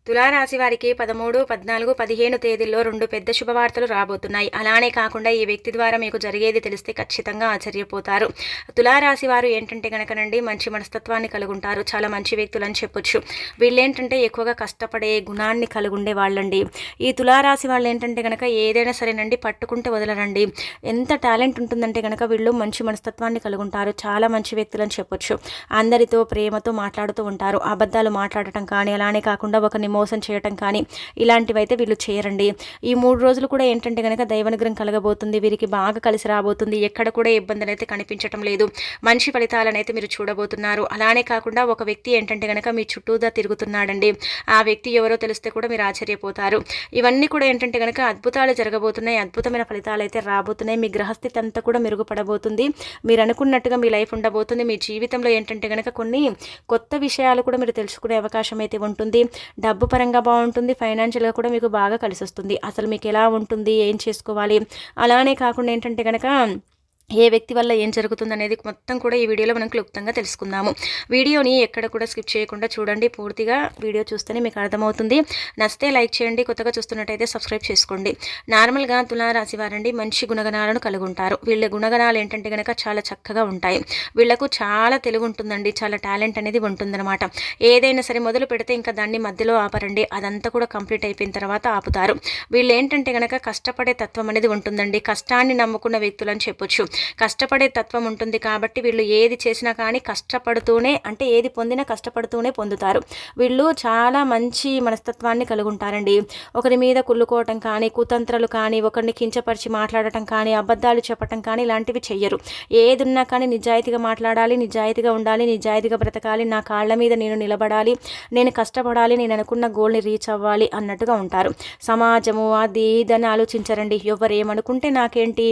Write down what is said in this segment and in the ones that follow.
తులారాశి వారికి 13, 14, 15 తేదీల్లో 2 పెద్ద శుభవార్తలు రాబోతున్నాయి. అలానే కాకుండా ఈ వ్యక్తి ద్వారా మీకు జరిగేది తెలిస్తే ఖచ్చితంగా ఆశ్చర్యపోతారు. తులారాశి వారు ఏంటంటే గనకనండి మంచి మనస్తత్వాన్ని కలుగుంటారు. చాలా మంచి వ్యక్తులు అని చెప్పొచ్చు. వీళ్ళేంటంటే ఎక్కువగా కష్టపడే గుణాన్ని కలుగుండే వాళ్ళండి. ఈ తులారాశి వాళ్ళు ఏంటంటే గనక ఏదైనా సరేనండి పట్టుకుంటే వదలరండి. ఎంత టాలెంట్ ఉంటుందంటే గనక వీళ్ళు మంచి మనస్తత్వాన్ని కలుగుంటారు. చాలా మంచి వ్యక్తులు అని చెప్పొచ్చు. అందరితో ప్రేమతో మాట్లాడుతూ ఉంటారు. అబద్ధాలు మాట్లాడటం కానీ అలానే కాకుండా ఒకరిని మోసం చేయటం కానీ ఇలాంటివైతే వీళ్ళు చేయరండి. ఈ 3 రోజులు కూడా ఏంటంటే కనుక దైవానుగ్రహం కలగబోతుంది. వీరికి బాగా కలిసి రాబోతుంది. ఎక్కడ కూడా ఇబ్బందులు అయితే కనిపించటం లేదు. మంచి ఫలితాలను అయితే మీరు చూడబోతున్నారు. అలానే కాకుండా ఒక వ్యక్తి ఏంటంటే కనుక మీ చుట్టూదా తిరుగుతున్నాడండి. ఆ వ్యక్తి ఎవరో తెలిస్తే కూడా మీరు ఆశ్చర్యపోతారు. ఇవన్నీ కూడా ఏంటంటే కనుక అద్భుతాలు జరగబోతున్నాయి. అద్భుతమైన ఫలితాలు అయితే రాబోతున్నాయి. మీ గ్రహస్థితి అంతా కూడా మెరుగుపడబోతుంది. మీరు అనుకున్నట్టుగా మీ లైఫ్ ఉండబోతుంది. మీ జీవితంలో ఏంటంటే కనుక కొన్ని కొత్త విషయాలు కూడా మీరు తెలుసుకునే అవకాశం అయితే ఉంటుంది. డబ్బు పరంగా బాగుంటుంది. ఫైనాన్షియల్గా కూడా మీకు బాగా కలిసి వస్తుంది. అసలు మీకు ఎలా ఉంటుంది, ఏం చేసుకోవాలి, అలానే కాకుండా ఏంటంటే కనుక ఏ వ్యక్తి వల్ల ఏం జరుగుతుందనేది మొత్తం కూడా ఈ వీడియోలో మనం క్లుప్తంగా తెలుసుకుందాము. వీడియోని ఎక్కడ కూడా స్కిప్ చేయకుండా చూడండి. పూర్తిగా వీడియో చూస్తేనే మీకు అర్థమవుతుంది. నచ్చితే లైక్ చేయండి. కొత్తగా చూస్తున్నట్టయితే సబ్స్క్రైబ్ చేసుకోండి. నార్మల్గా తులారాశి వారండి మంచి గుణగణాలను కలిగి ఉంటారు. వీళ్ళ గుణగణాలు ఏంటంటే కనుక చాలా చక్కగా ఉంటాయి. వీళ్లకు చాలా తెలివి ఉంటుందండి. చాలా టాలెంట్ అనేది ఉంటుందన్నమాట. ఏదైనా సరే మొదలు పెడితే ఇంకా దాన్ని మధ్యలో ఆపరండి. అదంతా కూడా కంప్లీట్ అయిపోయిన తర్వాత ఆపుతారు. వీళ్ళు ఏంటంటే కనుక కష్టపడే తత్వం అనేది ఉంటుందండి. కష్టాన్ని నమ్ముకున్న వ్యక్తులు అని చెప్పొచ్చు. కష్టపడే తత్వం ఉంటుంది కాబట్టి వీళ్ళు ఏది చేసినా కానీ కష్టపడుతూనే, అంటే ఏది పొందినా కష్టపడుతూనే పొందుతారు. వీళ్ళు చాలా మంచి మనస్తత్వాన్ని కలిగి ఉంటారండి. ఒకరి మీద కుళ్ళుకోవటం కానీ, కుతంత్రాలు కానీ, ఒకరిని కించపరిచి మాట్లాడటం కానీ, అబద్ధాలు చెప్పటం కానీ ఇలాంటివి చెయ్యరు. ఏది ఉన్నా కానీ నిజాయితీగా మాట్లాడాలి, నిజాయితీగా ఉండాలి, నిజాయితీగా బ్రతకాలి, నా కాళ్ళ మీద నేను నిలబడాలి, నేను కష్టపడాలి, నేను అనుకున్న గోల్ని రీచ్ అవ్వాలి అన్నట్టుగా ఉంటారు. సమాజము అది ఇదని ఆలోచించరండి. ఎవరేమనుకుంటే నాకేంటి,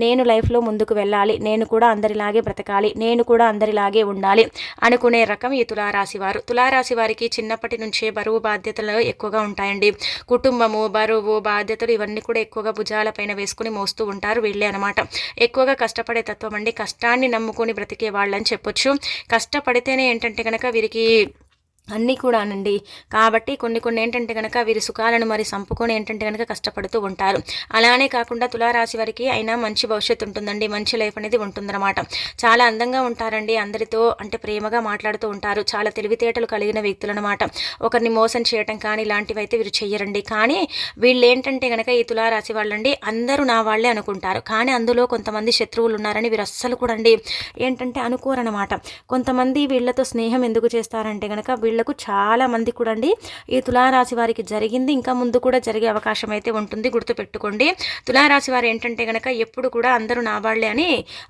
నేను లైఫ్లో ముందుకు వెళ్ళాలి, నేను కూడా అందరిలాగే బ్రతకాలి, నేను కూడా అందరిలాగే ఉండాలి అనుకునే రకం ఈ తులారాశి వారు. తులారాశి వారికి చిన్నప్పటి నుంచే బరువు బాధ్యతలు ఎక్కువగా ఉంటాయండి. కుటుంబము, బరువు, బాధ్యతలు ఇవన్నీ కూడా ఎక్కువగా భుజాలపైన వేసుకుని మోస్తూ ఉంటారు వీళ్ళే అనమాట. ఎక్కువగా కష్టపడే తత్వం అండి. కష్టాన్ని నమ్ముకొని బ్రతికే వాళ్ళని చెప్పొచ్చు. కష్టపడితేనే ఏంటంటే కనుక వీరికి అన్నీ కూడానండి. కాబట్టి కొన్ని ఏంటంటే కనుక వీరి సుఖాలను మరి సంపుకొని ఏంటంటే కనుక కష్టపడుతూ ఉంటారు. అలానే కాకుండా తులారాశి వారికి అయినా మంచి భవిష్యత్తు ఉంటుందండి. మంచి లైఫ్ అనేది ఉంటుందన్నమాట. చాలా అందంగా ఉంటారండి. అందరితో అంటే ప్రేమగా మాట్లాడుతూ ఉంటారు. చాలా తెలివితేటలు కలిగిన వ్యక్తులు అనమాట. ఒకరిని మోసం చేయటం కానీ ఇలాంటివి అయితే వీరు చెయ్యరండి. కానీ వీళ్ళు ఏంటంటే కనుక ఈ తులారాశి వాళ్ళండి అందరూ నా వాళ్ళే అనుకుంటారు. కానీ అందులో కొంతమంది శత్రువులు ఉన్నారని వీరు అస్సలు కూడా అండి ఏంటంటే అనుకోరనమాట. కొంతమంది వీళ్ళతో స్నేహం ఎందుకు చేస్తారంటే కనుక వీళ్లకు చాలా మంది కూడా అండి ఈ తులారాశి వారికి జరిగింది, ఇంకా ముందు కూడా జరిగే అవకాశం అయితే ఉంటుంది. గుర్తుపెట్టుకోండి. తులారాశి వారు ఏంటంటే కనుక ఎప్పుడు కూడా అందరూ నా వాళ్ళే అని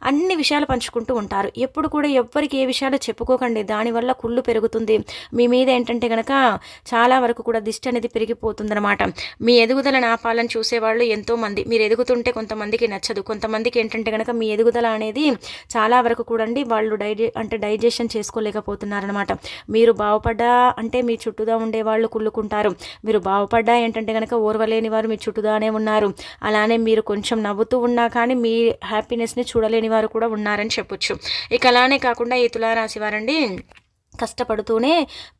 అన్ని విషయాలు పంచుకుంటూ ఉంటారు. ఎప్పుడు కూడా ఎవ్వరికి ఏ విషయాలు చెప్పుకోకండి. దానివల్ల కుళ్ళు పెరుగుతుంది. మీ మీద ఏంటంటే కనుక చాలా వరకు కూడా దిష్టి అనేది పెరిగిపోతుందన్నమాట. మీ ఎదుగుదలను ఆపాలని చూసేవాళ్ళు ఎంతోమంది. మీరు ఎదుగుతుంటే కొంతమందికి నచ్చదు. కొంతమందికి ఏంటంటే కనుక మీ ఎదుగుదల అనేది చాలా వరకు కూడా అండి వాళ్ళు డైజెషన్ చేసుకోలేకపోతున్నారనమాట. మీరు బాగుపడ్డా అంటే మీ చుట్టూదా ఉండేవాళ్ళు కుళ్ళుకుంటారు. మీరు బాగుపడ్డా ఏంటంటే కనుక ఓర్వలేని వారు మీ చుట్టూదానే ఉన్నారు. అలానే మీరు కొంచెం నవ్వుతూ ఉన్నా కానీ మీ హ్యాపీనెస్ని చూడలేని వారు కూడా ఉన్నారని చెప్పొచ్చు. ఇక అలానే కాకుండా ఈ తులారాశి వారండి కష్టపడుతూనే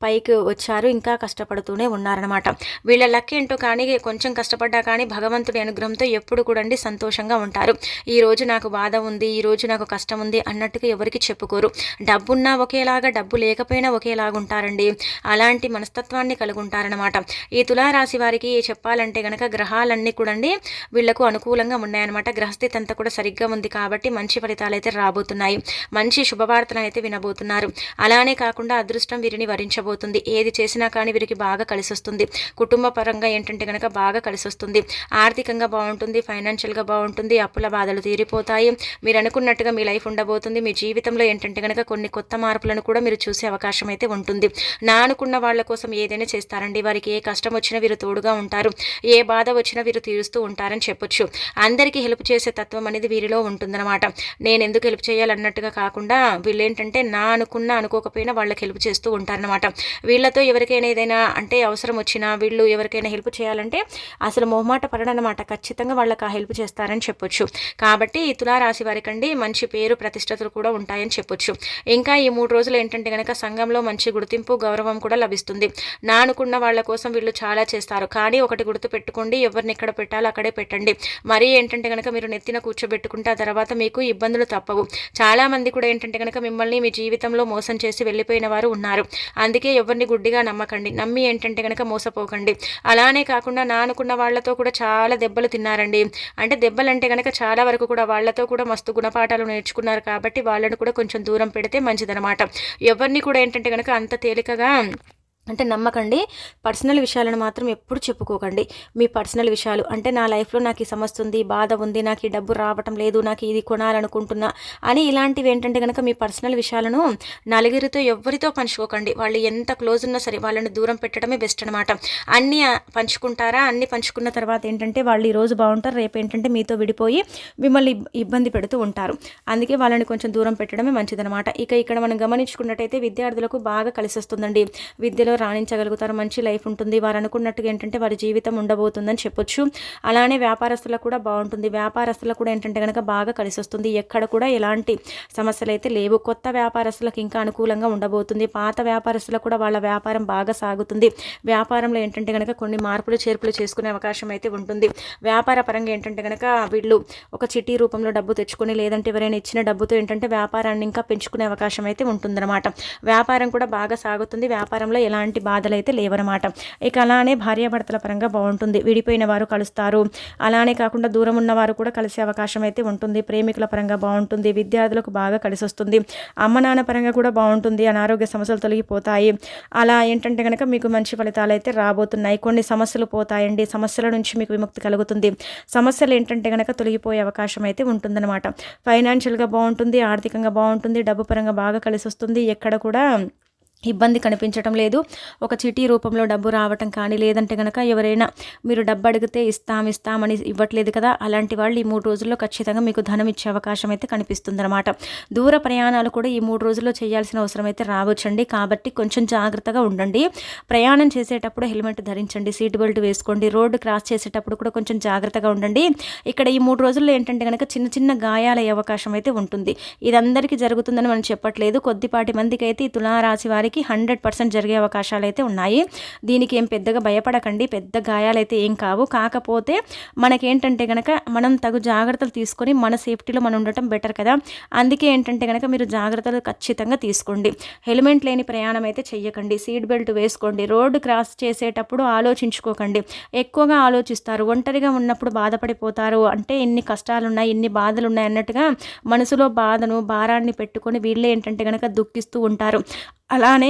పైకి వచ్చారు. ఇంకా కష్టపడుతూనే ఉన్నారనమాట. వీళ్ళ లక్ ఏంటో కానీ కొంచెం కష్టపడ్డా కానీ భగవంతుడి అనుగ్రహంతో ఎప్పుడు కూడా సంతోషంగా ఉంటారు. ఈరోజు నాకు బాధ ఉంది, ఈరోజు నాకు కష్టం ఉంది అన్నట్టుగా ఎవరికి చెప్పుకోరు. డబ్బున్నా ఒకేలాగా, డబ్బు లేకపోయినా ఒకేలాగా ఉంటారండి. అలాంటి మనస్తత్వాన్ని కలిగి ఉంటారనమాట. ఈ తులారాశి వారికి చెప్పాలంటే కనుక గ్రహాలన్నీ కూడా వీళ్లకు అనుకూలంగా ఉన్నాయన్నమాట. గ్రహస్థితి అంతా కూడా సరిగ్గా ఉంది కాబట్టి మంచి ఫలితాలు అయితే రాబోతున్నాయి. మంచి శుభవార్తలు అయితే వినబోతున్నారు. అలానే కాకుండా అదృష్టం వీరిని వరించబోతుంది. ఏది చేసినా కానీ వీరికి బాగా కలిసి వస్తుంది. కుటుంబ పరంగా ఏంటంటే కనుక బాగా కలిసి వస్తుంది. ఆర్థికంగా బాగుంటుంది. ఫైనాన్షియల్గా బాగుంటుంది. అప్పుల బాధలు తీరిపోతాయి. మీరు అనుకున్నట్టుగా మీ లైఫ్ ఉండబోతుంది. మీ జీవితంలో ఏంటంటే కనుక కొన్ని కొత్త మార్పులను కూడా మీరు చూసే అవకాశం అయితే ఉంటుంది. నా అనుకున్న వాళ్ళ కోసం ఏదైనా చేస్తారండి. వారికి ఏ కష్టం వచ్చినా వీరు తోడుగా ఉంటారు. ఏ బాధ వచ్చినా వీరు తీరుస్తూ ఉంటారని చెప్పొచ్చు. అందరికీ హెల్ప్ చేసే తత్వం అనేది వీరిలో ఉంటుందన్నమాట. నేను ఎందుకు హెల్ప్ చేయాలన్నట్టుగా కాకుండా వీళ్ళు ఏంటంటే నా అనుకున్నా అనుకోకపోయినా వాళ్ళ వాళ్ళకి హెల్ప్ చేస్తూ ఉంటారనమాట. వీళ్ళతో ఎవరికైనా ఏదైనా అంటే అవసరం వచ్చినా వీళ్ళు ఎవరికైనా హెల్ప్ చేయాలంటే అసలు మొహమాట పడనమాట, ఖచ్చితంగా వాళ్ళకి ఆ హెల్ప్ చేస్తారని చెప్పొచ్చు. కాబట్టి ఈ తులారాశి వారికండి మంచి పేరు ప్రతిష్టతలు కూడా ఉంటాయని చెప్పొచ్చు. ఇంకా ఈ 3 రోజులు ఏంటంటే కనుక సంఘంలో మంచి గుర్తింపు గౌరవం కూడా లభిస్తుంది. నా అనుకున్న వాళ్ళ కోసం వీళ్ళు చాలా చేస్తారు. కానీ ఒకటి గుర్తు పెట్టుకోండి, ఎవరిని ఎక్కడ పెట్టాలో అక్కడే పెట్టండి. మరీ ఏంటంటే కనుక మీరు నెత్తిన కూర్చోబెట్టుకుంటే ఆ తర్వాత మీకు ఇబ్బందులు తప్పవు. చాలా మంది కూడా ఏంటంటే కనుక మిమ్మల్ని మీ జీవితంలో మోసం చేసి వెళ్ళిపోయిన వారు ఉన్నారు. అందుకే ఎవరిని గుడ్డిగా నమ్మకండి, నమ్మి ఏంటంటే కనుక మోసపోకండి. అలానే కాకుండా నా అనుకున్న వాళ్ళతో కూడా చాలా దెబ్బలు తిన్నారండి. అంటే దెబ్బలంటే కనుక చాలా వరకు కూడా వాళ్ళతో కూడా మస్తు గుణపాఠాలు నేర్చుకున్నారు. కాబట్టి వాళ్ళను కూడా కొంచెం దూరం పెడితే మంచిదనమాట. ఎవరిని కూడా ఏంటంటే కనుక అంత తేలికగా అంటే నమ్మకండి. పర్సనల్ విషయాలను మాత్రం ఎప్పుడు చెప్పుకోకండి. మీ పర్సనల్ విషయాలు అంటే నా లైఫ్లో నాకు ఈ సమస్య ఉంది, బాధ ఉంది, నాకు ఈ డబ్బు రావటం లేదు, నాకు ఇది కొనాలనుకుంటున్నా అని ఇలాంటివి ఏంటంటే కనుక మీ పర్సనల్ విషయాలను నలుగురితో ఎవరితో పంచుకోకండి. వాళ్ళు ఎంత క్లోజ్ ఉన్నా సరే వాళ్ళని దూరం పెట్టడమే బెస్ట్ అనమాట. అన్నీ పంచుకుంటారా, అన్నీ పంచుకున్న తర్వాత ఏంటంటే వాళ్ళు ఈరోజు బాగుంటారు, రేపు ఏంటంటే మీతో విడిపోయి మిమ్మల్ని ఇబ్బంది పెడుతూ ఉంటారు. అందుకే వాళ్ళని కొంచెం దూరం పెట్టడమే మంచిదనమాట. ఇక్కడ మనం గమనించుకున్నట్టయితే విద్యార్థులకు బాగా కలిసి వస్తుందండి. విద్యలో రాణించగలుగుతారు, మంచి లైఫ్ ఉంటుంది. వారు అనుకున్నట్టుగా ఏంటంటే వారి జీవితం ఉండబోతుందని చెప్పొచ్చు. అలానే వ్యాపారస్తులకు కూడా బాగుంటుంది. వ్యాపారస్తులకు కూడా ఏంటంటే కనుక బాగా కలిసి వస్తుంది. ఎక్కడ కూడా ఎలాంటి సమస్యలు అయితే లేవు. కొత్త వ్యాపారస్తులకు ఇంకా అనుకూలంగా ఉండబోతుంది. పాత వ్యాపారస్తులకు కూడా వాళ్ళ వ్యాపారం బాగా సాగుతుంది. వ్యాపారంలో ఏంటంటే కనుక కొన్ని మార్పులు చేర్పులు చేసుకునే అవకాశం అయితే ఉంటుంది. వ్యాపార పరంగా ఏంటంటే కనుక వీళ్ళు ఒక చిట్టి రూపంలో డబ్బు తెచ్చుకొని లేదంటే ఎవరైనా ఇచ్చిన డబ్బుతో ఏంటంటే వ్యాపారాన్ని ఇంకా పెంచుకునే అవకాశం అయితే ఉంటుందన్నమాట. వ్యాపారం కూడా బాగా సాగుతుంది. వ్యాపారంలో ఎలాంటి బాధలు అయితే లేవన్నమాట. ఇక అలానే భార్యాభర్తల పరంగా బాగుంటుంది. విడిపోయిన వారు కలుస్తారు. అలానే కాకుండా దూరం ఉన్న వారు కూడా కలిసే అవకాశం అయితే ఉంటుంది. ప్రేమికుల పరంగా బాగుంటుంది. విద్యార్థులకు బాగా కలిసి వస్తుంది. అమ్మ నాన్న పరంగా కూడా బాగుంటుంది. అనారోగ్య సమస్యలు తొలగిపోతాయి. అలా ఏంటంటే కనుక మీకు మంచి ఫలితాలు అయితే రాబోతున్నాయి. కొన్ని సమస్యలు పోతాయండి. సమస్యల నుంచి మీకు విముక్తి కలుగుతుంది. సమస్యలు ఏంటంటే కనుక తొలగిపోయే అవకాశం అయితే ఉంటుందన్నమాట. ఫైనాన్షియల్గా బాగుంటుంది. ఆర్థికంగా బాగుంటుంది. డబ్బు పరంగా బాగా కలిసి వస్తుంది. ఎక్కడ కూడా ఇబ్బంది కనిపించడం లేదు. ఒక చీటీ రూపంలో డబ్బు రావటం కానీ లేదంటే కనుక ఎవరైనా మీరు డబ్బు అడిగితే ఇస్తామని ఇవ్వట్లేదు కదా, అలాంటి వాళ్ళు ఈ 3 రోజుల్లో ఖచ్చితంగా మీకు ధనం ఇచ్చే అవకాశం అయితే కనిపిస్తుందన్నమాట. దూర ప్రయాణాలు కూడా ఈ 3 రోజుల్లో చేయాల్సిన అవసరం అయితే రావచ్చండి. కాబట్టి కొంచెం జాగ్రత్తగా ఉండండి. ప్రయాణం చేసేటప్పుడు హెల్మెట్ ధరించండి, సీట్ బెల్ట్ వేసుకోండి. రోడ్డు క్రాస్ చేసేటప్పుడు కూడా కొంచెం జాగ్రత్తగా ఉండండి. ఇక్కడ ఈ 3 రోజుల్లో ఏంటంటే కనుక చిన్న చిన్న గాయాలయ్యే అవకాశం అయితే ఉంటుంది. ఇది అందరికీ జరుగుతుందని మనం చెప్పట్లేదు. కొద్దిపాటి మందికి అయితే ఈ తులారాశి వారికి 100% జరిగే అవకాశాలు అయితే ఉన్నాయి. దీనికి ఏం పెద్దగా భయపడకండి. పెద్ద గాయాలైతే ఏం కావు. కాకపోతే మనకేంటంటే కనుక మనం తగు జాగ్రత్తలు తీసుకొని మన సేఫ్టీలో మనం ఉండటం బెటర్ కదా. అందుకే ఏంటంటే కనుక మీరు జాగ్రత్తలు ఖచ్చితంగా తీసుకోండి. హెల్మెట్ లేని ప్రయాణం అయితే చెయ్యకండి. సీట్ బెల్ట్ వేసుకోండి. రోడ్డు క్రాస్ చేసేటప్పుడు ఆలోచించుకోకండి. ఎక్కువగా ఆలోచిస్తారు. ఒంటరిగా ఉన్నప్పుడు బాధపడిపోతారు. అంటే ఎన్ని కష్టాలున్నాయి, ఎన్ని బాధలు ఉన్నాయి అన్నట్టుగా మనసులో బాధను భారాన్ని పెట్టుకొని వీళ్ళే ఏంటంటే కనుక దుఃఖిస్తూ ఉంటారు. అలానే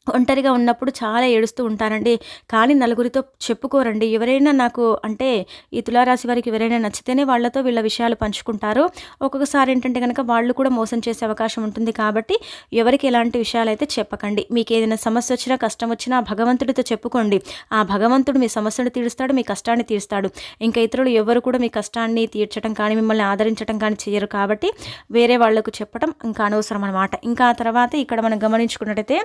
ఒంటరిగా ఉన్నప్పుడు చాలా ఏడుస్తూ ఉంటారండి. కానీ నలుగురితో చెప్పుకోరండి. ఎవరైనా నాకు అంటే ఈ తులారాశి వారికి ఎవరైనా నచ్చితేనే వాళ్ళతో వీళ్ళ విషయాలు పంచుకుంటారు. ఒక్కొక్కసారి ఏంటంటే కనుక వాళ్ళు కూడా మోసం చేసే అవకాశం ఉంటుంది. కాబట్టి ఎవరికి ఎలాంటి విషయాలు అయితే చెప్పకండి. మీకు ఏదైనా సమస్య వచ్చినా కష్టం వచ్చినా భగవంతుడితో చెప్పుకోండి. ఆ భగవంతుడు మీ సమస్యను తీరుస్తాడు, మీ కష్టాన్ని తీరుస్తాడు. ఇంకా ఇతరులు ఎవరు కూడా మీ కష్టాన్ని తీర్చడం కానీ మిమ్మల్ని ఆదరించడం కానీ చేయరు. కాబట్టి వేరే వాళ్లకు చెప్పడం ఇంకా అనవసరం అనమాట. ఇంకా ఆ తర్వాత ఇక్కడ మనం గమనించుకున్నట్టయితే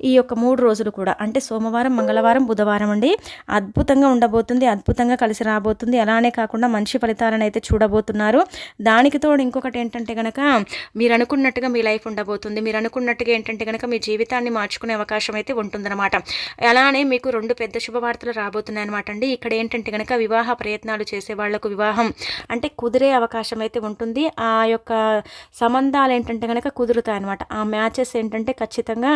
ఈ యొక్క 3 రోజులు కూడా అంటే సోమవారం, మంగళవారం, బుధవారం అండి అద్భుతంగా ఉండబోతుంది. అద్భుతంగా కలిసి రాబోతుంది. అలానే కాకుండా మంచి ఫలితాలను అయితే చూడబోతున్నారు. దానికి తోడు ఇంకొకటి ఏంటంటే కనుక మీరు అనుకున్నట్టుగా మీ లైఫ్ ఉండబోతుంది. మీరు అనుకున్నట్టుగా ఏంటంటే కనుక మీ జీవితాన్ని మార్చుకునే అవకాశం అయితే ఉంటుందన్నమాట. అలానే మీకు 2 పెద్ద శుభవార్తలు రాబోతున్నాయి అనమాట అండి. ఇక్కడ ఏంటంటే కనుక వివాహ ప్రయత్నాలు చేసే వాళ్లకు వివాహం అంటే కుదిరే అవకాశం అయితే ఉంటుంది. ఆ యొక్క సంబంధాలు ఏంటంటే కనుక కుదురుతాయి అనమాట. ఆ మ్యాచెస్ ఏంటంటే ఖచ్చితంగా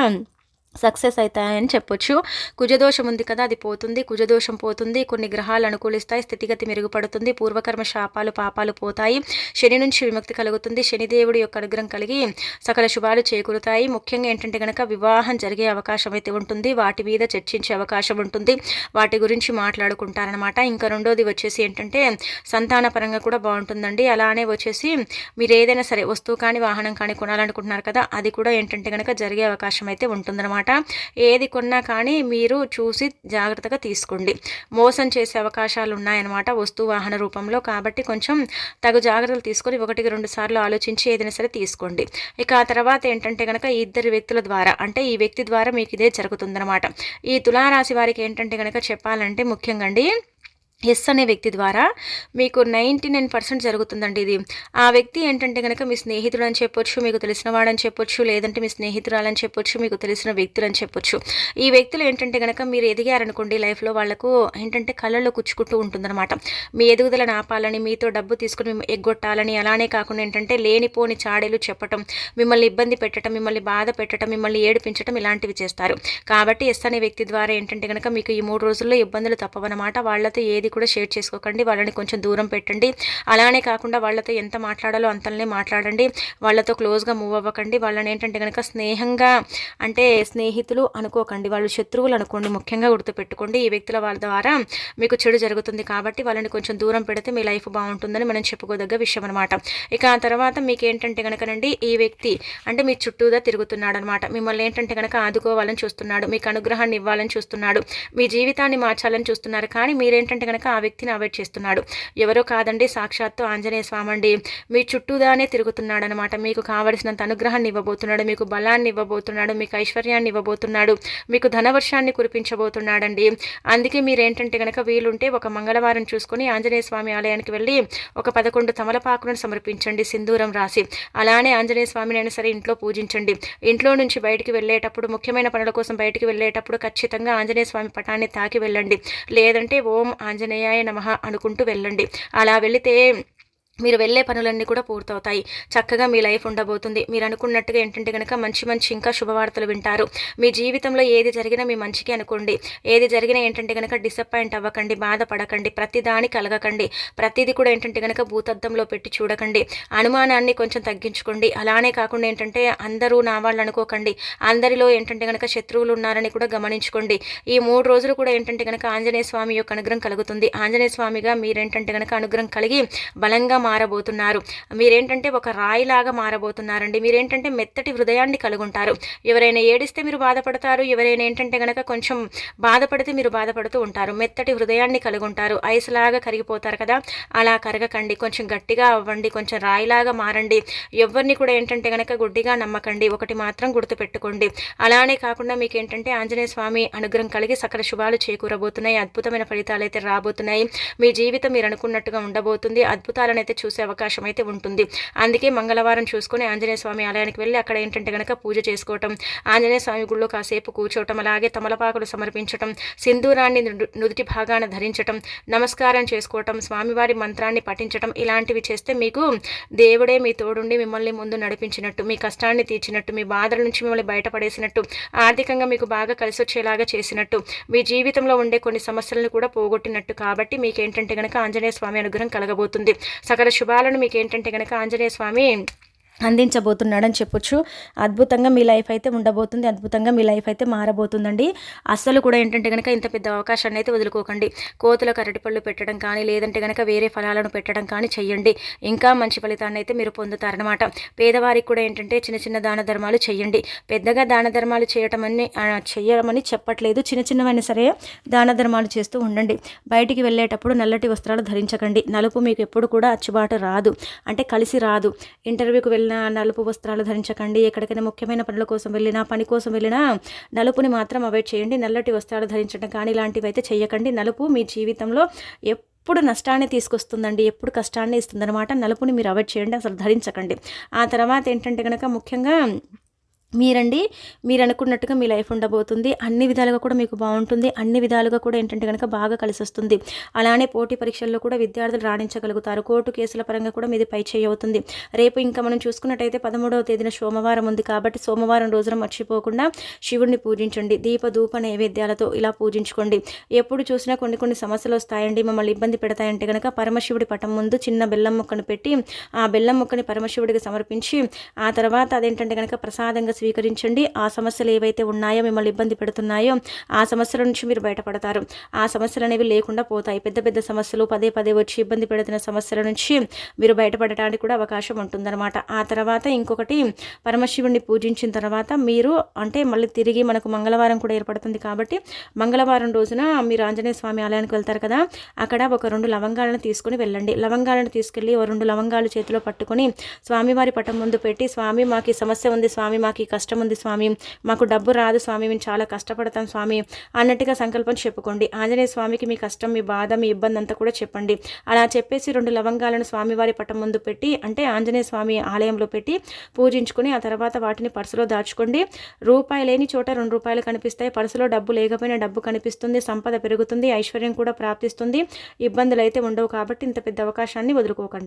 సక్సెస్ అవుతాయని చెప్పొచ్చు. కుజదోషం ఉంది కదా, అది పోతుంది. కుజదోషం పోతుంది. కొన్ని గ్రహాలు అనుకూలిస్తాయి. స్థితిగతి మెరుగుపడుతుంది. పూర్వకర్మ శాపాలు పాపాలు పోతాయి. శని నుంచి విముక్తి కలుగుతుంది. శనిదేవుడి యొక్క అనుగ్రహం కలిగి సకల శుభాలు చేకూరుతాయి. ముఖ్యంగా ఏంటంటే కనుక వివాహం జరిగే అవకాశం అయితే ఉంటుంది. వాటి మీద చర్చించే అవకాశం ఉంటుంది. వాటి గురించి మాట్లాడుకుంటారనమాట. ఇంకా రెండోది వచ్చేసి ఏంటంటే సంతాన పరంగా కూడా బాగుంటుందండి. అలానే వచ్చేసి మీరు ఏదైనా సరే వస్తువు కానీ వాహనం కానీ కొనాలనుకుంటున్నారు కదా, అది కూడా ఏంటంటే కనుక జరిగే అవకాశం అయితే ఉంటుందన్నమాట. ఉంటుందన్నమాట. ఏది కొన్నా కానీ మీరు చూసి జాగ్రత్తగా తీసుకోండి. మోసం చేసే అవకాశాలు ఉన్నాయన్నమాట వస్తు వాహన రూపంలో. కాబట్టి కొంచెం తగు జాగ్రత్తలు తీసుకొని 1-2 సార్లు ఆలోచించి ఏదైనా సరే తీసుకోండి. ఇక ఆ తర్వాత ఏంటంటే కనుక ఈ ఇద్దరు వ్యక్తుల ద్వారా, అంటే ఈ వ్యక్తి ద్వారా మీకు ఇదే జరుగుతుందన్నమాట. ఈ తులారాశి వారికి ఏంటంటే కనుక చెప్పాలంటే ముఖ్యంగా అండి, ఎస్ అనే వ్యక్తి ద్వారా మీకు 99% జరుగుతుందండి ఇది. ఆ వ్యక్తి ఏంటంటే కనుక మీ స్నేహితుడు అని చెప్పొచ్చు, మీకు తెలిసిన వాడని చెప్పొచ్చు, లేదంటే మీ స్నేహితురాలని చెప్పొచ్చు, మీకు తెలిసిన వ్యక్తులని చెప్పొచ్చు. ఈ వ్యక్తులు ఏంటంటే కనుక మీరు ఎదిగారనుకోండి లైఫ్లో, వాళ్ళకు ఏంటంటే కళ్ళల్లో కుచ్చుకుంటూ ఉంటుందన్నమాట. మీ ఎదుగుదలను ఆపాలని, మీతో డబ్బు తీసుకుని ఎగ్గొట్టాలని, అలానే కాకుండా ఏంటంటే లేనిపోని చాడీలు చెప్పటం, మిమ్మల్ని ఇబ్బంది పెట్టడం, మిమ్మల్ని బాధ పెట్టడం, మిమ్మల్ని ఏడిపించడం ఇలాంటివి చేస్తారు. కాబట్టి ఎస్ అనే వ్యక్తి ద్వారా ఏంటంటే కనుక మీకు ఈ 3 రోజుల్లో ఇబ్బందులు తప్పవన్నమాట. వాళ్ళతో ఏది కూడా షేర్ చేసుకోకండి, వాళ్ళని కొంచెం దూరం పెట్టండి. అలానే కాకుండా వాళ్ళతో ఎంత మాట్లాడాలో అంతనే మాట్లాడండి. వాళ్ళతో క్లోజ్గా మూవ్ అవ్వకండి. వాళ్ళని ఏంటంటే కనుక స్నేహంగా, అంటే స్నేహితులు అనుకోకండి, వాళ్ళు శత్రువులు అనుకోండి. ముఖ్యంగా గుర్తుపెట్టుకోండి, ఈ వ్యక్తుల వాళ్ళ ద్వారా మీకు చెడు జరుగుతుంది. కాబట్టి వాళ్ళని కొంచెం దూరం పెడితే మీ లైఫ్ బాగుంటుందని మనం చెప్పుకోదగ్గ విషయం అనమాట. ఇక ఆ తర్వాత మీకు ఏంటంటే కనుకనండి, ఈ వ్యక్తి అంటే మీ చుట్టూదా తిరుగుతున్నాడు అనమాట. మిమ్మల్ని ఏంటంటే కనుక ఆదుకోవాలని చూస్తున్నాడు, మీకు అనుగ్రహాన్ని ఇవ్వాలని చూస్తున్నాడు, మీ జీవితాన్ని మార్చాలని చూస్తున్నారు. కానీ మీరేంటంటే కనుక ఆ వ్యక్తిని అవాయిడ్ చేస్తున్నాడు. ఎవరో కాదండి, సాక్షాత్తు ఆంజనేయ స్వామి అండి. మీ చుట్టూదానే తిరుగుతున్నాడు అనమాట. మీకు కావలసినంత అనుగ్రహాన్ని ఇవ్వబోతున్నాడు, మీకు బలాన్ని ఇవ్వబోతున్నాడు, మీకు ఐశ్వర్యాన్ని ఇవ్వబోతున్నాడు, మీకు ధనవర్షాన్ని కురిపించబోతున్నాడండి. అందుకే మీరేంటంటే కనుక వీలుంటే ఒక మంగళవారం చూసుకొని ఆంజనేయ స్వామి ఆలయానికి వెళ్ళి ఒక 11 తమలపాకులను సమర్పించండి సింధూరం రాసి. అలానే ఆంజనేయ స్వామిని అయినా సరే ఇంట్లో పూజించండి. ఇంట్లో నుంచి బయటికి వెళ్ళేటప్పుడు, ముఖ్యమైన పనుల కోసం బయటికి వెళ్ళేటప్పుడు ఖచ్చితంగా ఆంజనేయ స్వామి పటాన్ని తాకి వెళ్ళండి. లేదంటే ఓం ఆంజనేయాయ నమః అనుకుంటూ వెళ్ళండి. అలా వెళితే మీరు వెళ్ళే పనులన్నీ కూడా పూర్తవుతాయి. చక్కగా మీ లైఫ్ ఉండబోతుంది. మీరు అనుకున్నట్టుగా ఏంటంటే కనుక మంచి మంచి ఇంకా శుభవార్తలు వింటారు. మీ జీవితంలో ఏది జరిగినా మీ మంచికి అనుకోండి. ఏది జరిగినా ఏంటంటే కనుక డిసప్పాయింట్ అవ్వకండి, బాధపడకండి, ప్రతిదాని కలగకండి. ప్రతిదీ కూడా ఏంటంటే కనుక భూతద్దంలో పెట్టి చూడకండి. అనుమానాన్ని కొంచెం తగ్గించుకోండి. అలానే కాకుండా ఏంటంటే అందరూ నా వాళ్ళు అనుకోకండి. అందరిలో ఏంటంటే కనుక శత్రువులు ఉన్నారని కూడా గమనించుకోండి. ఈ 3 రోజులు కూడా ఏంటంటే కనుక ఆంజనేయ స్వామి యొక్క అనుగ్రహం కలుగుతుంది. ఆంజనేయ స్వామిగా మీరేంటంటే కనుక అనుగ్రహం కలిగి బలంగా మారబోతున్నారు. మీరేంటంటే ఒక రాయిలాగా మారబోతున్నారండి. మీరేంటంటే మెత్తటి హృదయాన్ని కలుగుంటారు. ఎవరైనా ఏడిస్తే మీరు బాధపడతారు, ఎవరైనా ఏంటంటే కనుక కొంచెం బాధపడితే మీరు బాధపడుతూ ఉంటారు. మెత్తటి హృదయాన్ని కలుగుంటారు. ఐస్లాగా కరిగిపోతారు కదా, అలా కరగకండి. కొంచెం గట్టిగా అవ్వండి, కొంచెం రాయిలాగా మారండి. ఎవరిని కూడా ఏంటంటే కనుక గుడ్డిగా నమ్మకండి. ఒకటి మాత్రం గుర్తుపెట్టుకోండి. అలానే కాకుండా మీకు ఏంటంటే ఆంజనేయ స్వామి అనుగ్రహం కలిగి సకల శుభాలు చేకూరబోతున్నాయి. అద్భుతమైన ఫలితాలు అయితే రాబోతున్నాయి. మీ జీవితం మీరు అనుకున్నట్టుగా ఉండబోతుంది. అద్భుతాలను అయితే చూసే అవకాశం అయితే ఉంటుంది. అందుకే మంగళవారం చూసుకొని ఆంజనేయ స్వామి ఆలయానికి వెళ్ళి అక్కడ ఏంటంటే కనుక పూజ చేసుకోవటం, ఆంజనేయ స్వామి గుళ్ళో కాసేపు కూర్చోవటం, అలాగే తమలపాకులు సమర్పించటం, సింధూరాన్ని నుదుటి భాగాన ధరించటం, నమస్కారం చేసుకోవటం, స్వామివారి మంత్రాన్ని పఠించటం, ఇలాంటివి చేస్తే మీకు దేవుడే మీ తోడుండి మిమ్మల్ని ముందు నడిపించినట్టు, మీ కష్టాన్ని తీర్చినట్టు, మీ బాధల నుంచి మిమ్మల్ని బయటపడేసినట్టు, ఆర్థికంగా మీకు బాగా కలిసి వచ్చేలాగా చేసినట్టు, మీ జీవితంలో ఉండే కొన్ని సమస్యలను కూడా పోగొట్టినట్టు. కాబట్టి మీకు ఏంటంటే కనుక ఆంజనేయ స్వామి అనుగ్రహం కలగబోతుంది. సకల శుభాలను మీకు ఏంటంటే కనుక ఆంజనేయ స్వామి అందించబోతున్నాడని చెప్పొచ్చు. అద్భుతంగా మీ లైఫ్ అయితే ఉండబోతుంది. అద్భుతంగా మీ లైఫ్ అయితే మారబోతుందండి. అస్సలు కూడా ఏంటంటే కనుక ఇంత పెద్ద అవకాశాన్ని అయితే వదులుకోకండి. కోతులకు అరటిపళ్ళు పెట్టడం కానీ, లేదంటే కనుక వేరే ఫలాలను పెట్టడం కానీ చెయ్యండి. ఇంకా మంచి ఫలితాన్ని అయితే మీరు పొందుతారనమాట. పేదవారికి కూడా ఏంటంటే చిన్న చిన్న దాన ధర్మాలు చెయ్యండి. పెద్దగా దాన ధర్మాలు చేయమని చెప్పట్లేదు. చిన్న చిన్నవైనా సరే దాన ధర్మాలు చేస్తూ ఉండండి. బయటికి వెళ్ళేటప్పుడు నల్లటి వస్త్రాలు ధరించకండి. నలుపు మీకు ఎప్పుడు కూడా అచ్చుబాటు రాదు, అంటే కలిసి రాదు. ఇంటర్వ్యూకి నలుపు వస్త్రాలు ధరించకండి. ఎక్కడికైనా ముఖ్యమైన పనుల కోసం వెళ్ళినా, పని కోసం వెళ్ళినా నలుపుని మాత్రం అవాయిడ్ చేయండి. నల్లటి వస్త్రాలు ధరించడం కానీ ఇలాంటివి అయితే చేయకండి. నలుపు మీ జీవితంలో ఎప్పుడు నష్టాన్ని తీసుకొస్తుందండి, ఎప్పుడు కష్టాన్ని ఇస్తుందన్నమాట. నలుపుని మీరు అవాయిడ్ చేయండి, అసలు ధరించకండి. ఆ తర్వాత ఏంటంటే కనుక ముఖ్యంగా మీరు అనుకున్నట్టుగా మీ లైఫ్ ఉండబోతుంది. అన్ని విధాలుగా కూడా మీకు బాగుంటుంది. అన్ని విధాలుగా కూడా ఏంటంటే కనుక బాగా కలిసి వస్తుంది. అలానే పోటీ పరీక్షల్లో కూడా విద్యార్థులు రాణించగలుగుతారు. కోర్టు కేసుల పరంగా కూడా మీది పై చేయి అవుతుంది. రేపు ఇంకా మనం చూసుకున్నట్టయితే 13వ తేదీన సోమవారం ఉంది. కాబట్టి సోమవారం రోజున మర్చిపోకుండా శివుడిని పూజించండి. ధూప నైవేద్యాలతో ఇలా పూజించుకోండి. ఎప్పుడు చూసినా కొన్ని సమస్యలు వస్తాయండి, మమ్మల్ని ఇబ్బంది పెడతాయంటే కనుక పరమశివుడి పటం ముందు చిన్న బెల్లం ముక్కను పెట్టి ఆ బెల్లం ముక్కని పరమశివుడికి సమర్పించి ఆ తర్వాత అదేంటంటే కనుక ప్రసాదంగా స్వీకరించండి. ఆ సమస్యలు ఏవైతే ఉన్నాయో మిమ్మల్ని ఇబ్బంది పెడుతున్నాయో ఆ సమస్యల నుంచి మీరు బయటపడతారు. ఆ సమస్యలు అనేవి లేకుండా పోతాయి. పెద్ద పెద్ద సమస్యలు పదే పదే వచ్చి ఇబ్బంది పెడుతున్న సమస్యల నుంచి మీరు బయటపడటానికి కూడా అవకాశం ఉంటుందన్నమాట. ఆ తర్వాత ఇంకొకటి, పరమశివుడిని పూజించిన తర్వాత మీరు అంటే మళ్ళీ తిరిగి మనకు మంగళవారం కూడా ఏర్పడుతుంది కాబట్టి మంగళవారం రోజున మీరు ఆంజనేయ స్వామి ఆలయానికి వెళ్తారు కదా, అక్కడ ఒక 2 లవంగాలను తీసుకుని వెళ్ళండి. లవంగాలను తీసుకెళ్ళి 2 లవంగాలు చేతిలో పట్టుకొని స్వామివారి పటం ముందు పెట్టి, స్వామి మాకు ఈ సమస్య ఉంది స్వామి, మాకు ఈ కష్టం ఉంది స్వామి, మాకు డబ్బు రాదు స్వామి, మేము చాలా కష్టపడతాం స్వామి అన్నట్టుగా సంకల్పం చెప్పుకోండి. ఆంజనేయ స్వామికి మీ కష్టం, మీ బాధ, మీ ఇబ్బంది అంతా కూడా చెప్పండి. అలా చెప్పేసి 2 లవంగాలను స్వామివారి పటం ముందు పెట్టి అంటే ఆంజనేయ స్వామి ఆలయంలో పెట్టి పూజించుకొని ఆ తర్వాత వాటిని పర్సులో దాచుకోండి. రూపాయి లేని చోట 2 రూపాయలు కనిపిస్తాయి. పర్సులో డబ్బు లేకపోయినా డబ్బు కనిపిస్తుంది. సంపద పెరుగుతుంది. ఐశ్వర్యం కూడా ప్రాప్తిస్తుంది. ఇబ్బందులు అయితే ఉండవు. కాబట్టి ఇంత పెద్ద అవకాశాన్ని వదులుకోకండి.